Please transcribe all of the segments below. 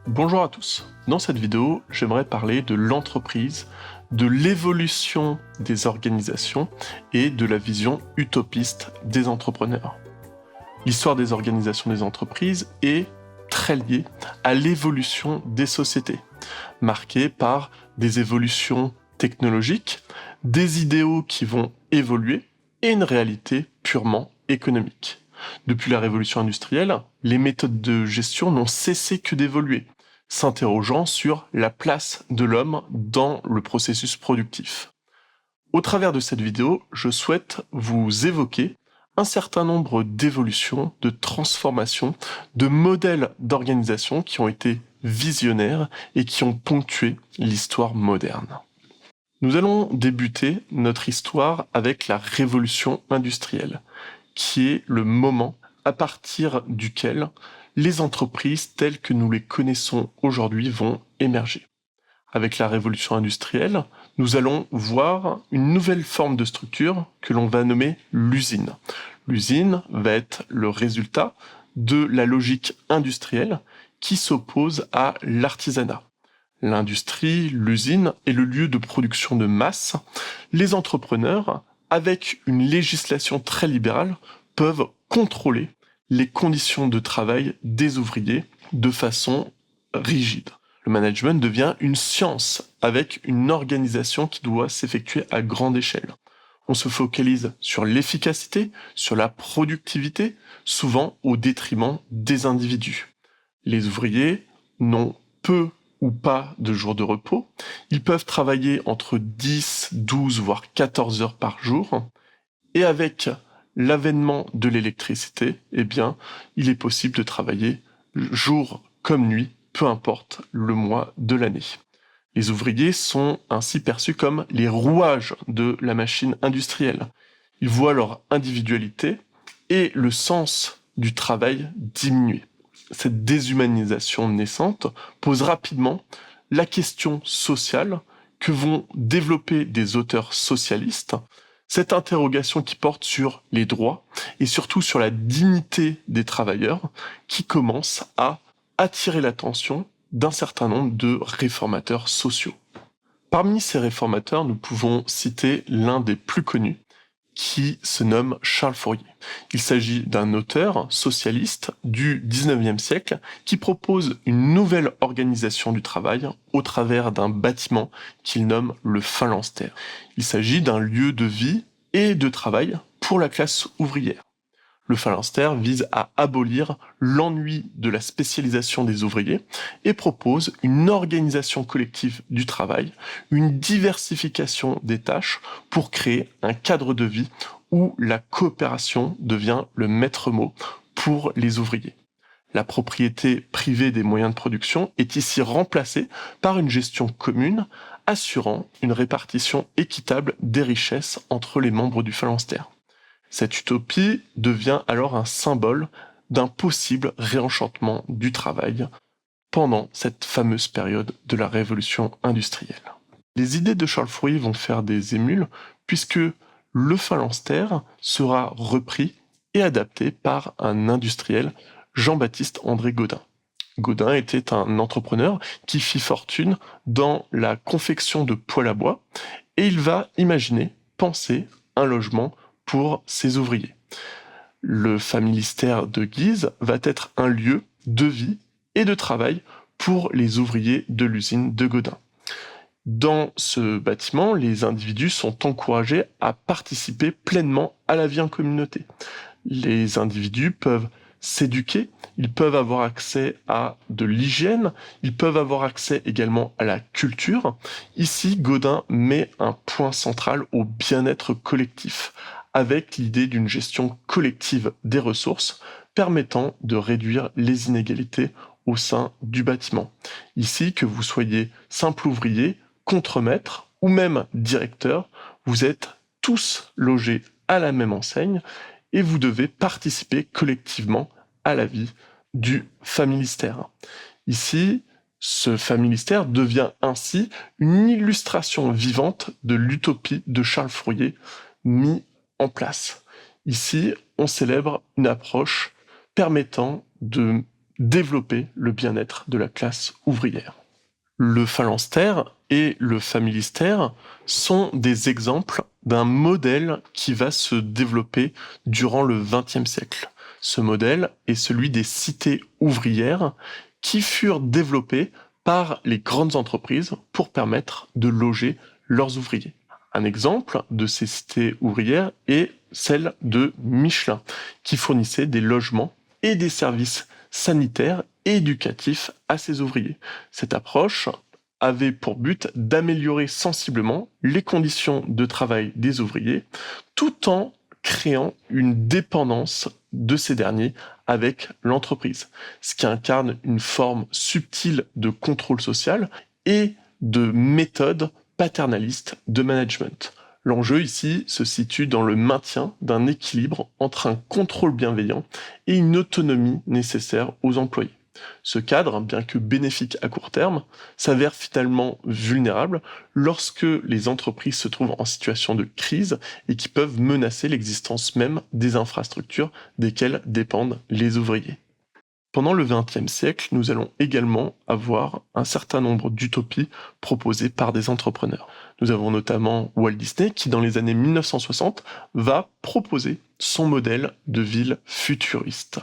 Bonjour à tous. Dans cette vidéo, j'aimerais parler de l'entreprise, de l'évolution des organisations et de la vision utopiste des entrepreneurs. L'histoire des organisations des entreprises est très liée à l'évolution des sociétés, marquée par des évolutions technologiques, des idéaux qui vont évoluer et une réalité purement économique. Depuis la révolution industrielle, les méthodes de gestion n'ont cessé que d'évoluer, s'interrogeant sur la place de l'homme dans le processus productif. Au travers de cette vidéo, je souhaite vous évoquer un certain nombre d'évolutions, de transformations, de modèles d'organisation qui ont été visionnaires et qui ont ponctué l'histoire moderne. Nous allons débuter notre histoire avec la révolution industrielle, qui est le moment à partir duquel les entreprises telles que nous les connaissons aujourd'hui vont émerger. Avec la révolution industrielle, nous allons voir une nouvelle forme de structure que l'on va nommer l'usine. L'usine va être le résultat de la logique industrielle qui s'oppose à l'artisanat. L'industrie, l'usine est le lieu de production de masse. Les entrepreneurs, avec une législation très libérale, peuvent contrôler les conditions de travail des ouvriers de façon rigide. Le management devient une science avec une organisation qui doit s'effectuer à grande échelle. On se focalise sur l'efficacité, sur la productivité, souvent au détriment des individus. Les ouvriers n'ont peu ou pas de jours de repos. Ils peuvent travailler entre 10, 12, voire 14 heures par jour. Et avec l'avènement de l'électricité, eh bien, il est possible de travailler jour comme nuit, peu importe le mois de l'année. Les ouvriers sont ainsi perçus comme les rouages de la machine industrielle. Ils voient leur individualité et le sens du travail diminuer. Cette déshumanisation naissante pose rapidement la question sociale que vont développer des auteurs socialistes, cette interrogation qui porte sur les droits et surtout sur la dignité des travailleurs qui commence à attirer l'attention d'un certain nombre de réformateurs sociaux. Parmi ces réformateurs, nous pouvons citer l'un des plus connus, qui se nomme Charles Fourier. Il s'agit d'un auteur socialiste du 19e siècle qui propose une nouvelle organisation du travail au travers d'un bâtiment qu'il nomme le phalanstère. Il s'agit d'un lieu de vie et de travail pour la classe ouvrière. Le phalanstère vise à abolir l'ennui de la spécialisation des ouvriers et propose une organisation collective du travail, une diversification des tâches pour créer un cadre de vie où la coopération devient le maître mot pour les ouvriers. La propriété privée des moyens de production est ici remplacée par une gestion commune assurant une répartition équitable des richesses entre les membres du phalanstère. Cette utopie devient alors un symbole d'un possible réenchantement du travail pendant cette fameuse période de la révolution industrielle. Les idées de Charles Fourier vont faire des émules puisque le phalanstère sera repris et adapté par un industriel, Jean-Baptiste André Gaudin. Gaudin était un entrepreneur qui fit fortune dans la confection de poêles à bois et il va imaginer, penser un logement pour ses ouvriers. Le familistère de Guise va être un lieu de vie et de travail pour les ouvriers de l'usine de Gaudin. Dans ce bâtiment, les individus sont encouragés à participer pleinement à la vie en communauté. Les individus peuvent s'éduquer, ils peuvent avoir accès à de l'hygiène, ils peuvent avoir accès également à la culture. Ici, Gaudin met un point central au bien-être collectif, avec l'idée d'une gestion collective des ressources permettant de réduire les inégalités au sein du bâtiment. Ici, que vous soyez simple ouvrier, contremaître ou même directeur, vous êtes tous logés à la même enseigne et vous devez participer collectivement à la vie du familistère. Ici, ce familistère devient ainsi une illustration vivante de l'utopie de Charles Fourier mis en place. Ici, on célèbre une approche permettant de développer le bien-être de la classe ouvrière. Le phalanstère et le familistère sont des exemples d'un modèle qui va se développer durant le XXe siècle. Ce modèle est celui des cités ouvrières qui furent développées par les grandes entreprises pour permettre de loger leurs ouvriers. Un exemple de ces cités ouvrières est celle de Michelin, qui fournissait des logements et des services sanitaires et éducatifs à ses ouvriers. Cette approche avait pour but d'améliorer sensiblement les conditions de travail des ouvriers, tout en créant une dépendance de ces derniers avec l'entreprise, ce qui incarne une forme subtile de contrôle social et de méthode paternaliste de management. L'enjeu ici se situe dans le maintien d'un équilibre entre un contrôle bienveillant et une autonomie nécessaire aux employés. Ce cadre, bien que bénéfique à court terme, s'avère finalement vulnérable lorsque les entreprises se trouvent en situation de crise et qui peuvent menacer l'existence même des infrastructures desquelles dépendent les ouvriers. Pendant le XXe siècle, nous allons également avoir un certain nombre d'utopies proposées par des entrepreneurs. Nous avons notamment Walt Disney qui, dans les années 1960, va proposer son modèle de ville futuriste.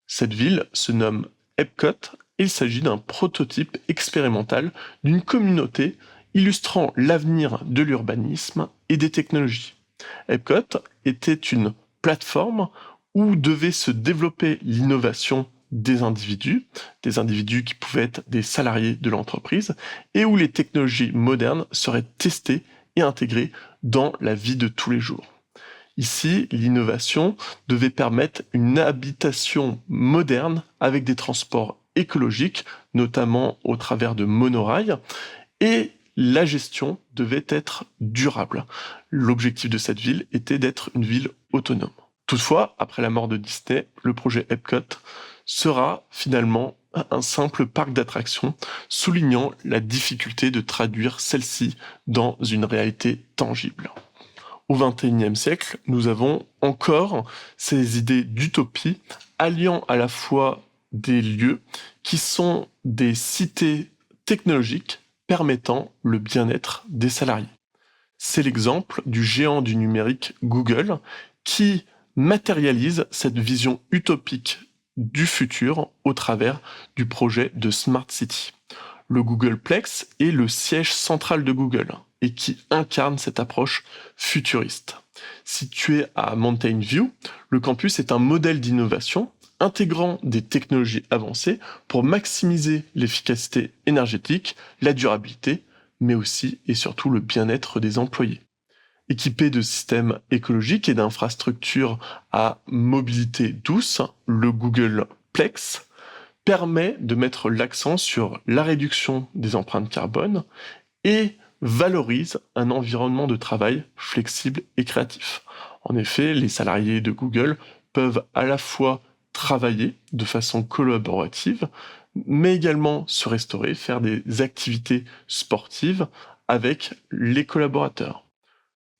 Cette ville se nomme Epcot et il s'agit d'un prototype expérimental d'une communauté illustrant l'avenir de l'urbanisme et des technologies. Epcot était une plateforme où devait se développer l'innovation des individus qui pouvaient être des salariés de l'entreprise, et où les technologies modernes seraient testées et intégrées dans la vie de tous les jours. Ici, l'innovation devait permettre une habitation moderne avec des transports écologiques, notamment au travers de monorails, et la gestion devait être durable. L'objectif de cette ville était d'être une ville autonome. Toutefois, après la mort de Disney, le projet Epcot sera finalement un simple parc d'attractions, soulignant la difficulté de traduire celle-ci dans une réalité tangible. Au XXIe siècle, nous avons encore ces idées d'utopie alliant à la fois des lieux qui sont des cités technologiques permettant le bien-être des salariés. C'est l'exemple du géant du numérique Google qui matérialise cette vision utopique du futur au travers du projet de Smart City. Le Googleplex est le siège central de Google et qui incarne cette approche futuriste. Situé à Mountain View, le campus est un modèle d'innovation intégrant des technologies avancées pour maximiser l'efficacité énergétique, la durabilité, mais aussi et surtout le bien-être des employés. Équipé de systèmes écologiques et d'infrastructures à mobilité douce, le Googleplex permet de mettre l'accent sur la réduction des empreintes carbone et valorise un environnement de travail flexible et créatif. En effet, les salariés de Google peuvent à la fois travailler de façon collaborative, mais également se restaurer, faire des activités sportives avec les collaborateurs.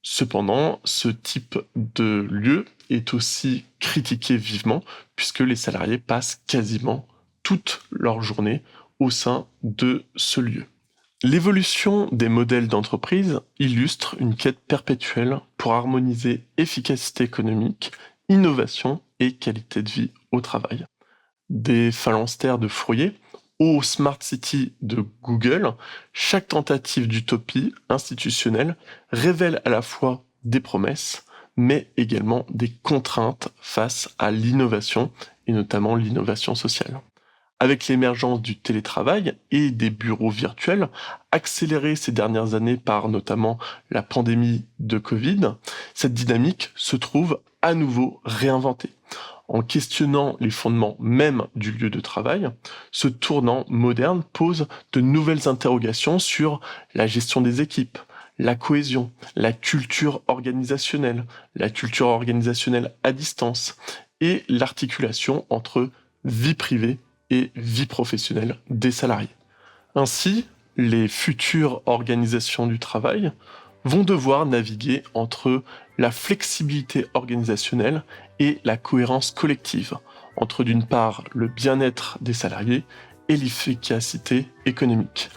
Cependant, ce type de lieu est aussi critiqué vivement puisque les salariés passent quasiment toute leur journée au sein de ce lieu. L'évolution des modèles d'entreprise illustre une quête perpétuelle pour harmoniser efficacité économique, innovation et qualité de vie au travail. Des phalanstères de Fourier aux Smart City de Google, chaque tentative d'utopie institutionnelle révèle à la fois des promesses, mais également des contraintes face à l'innovation, et notamment l'innovation sociale. Avec l'émergence du télétravail et des bureaux virtuels, accélérés ces dernières années par notamment la pandémie de Covid, cette dynamique se trouve à nouveau réinventée. En questionnant les fondements même du lieu de travail, ce tournant moderne pose de nouvelles interrogations sur la gestion des équipes, la cohésion, la culture organisationnelle à distance et l'articulation entre vie privée et vie professionnelle des salariés. Ainsi, les futures organisations du travail vont devoir naviguer entre la flexibilité organisationnelle et la cohérence collective, entre d'une part le bien-être des salariés et l'efficacité économique.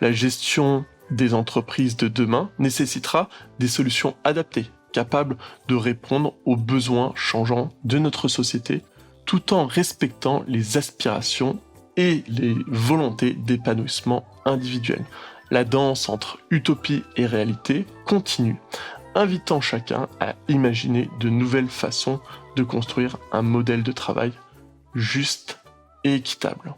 La gestion des entreprises de demain nécessitera des solutions adaptées, capables de répondre aux besoins changeants de notre société, tout en respectant les aspirations et les volontés d'épanouissement individuel. La danse entre utopie et réalité continue, invitant chacun à imaginer de nouvelles façons de construire un modèle de travail juste et équitable.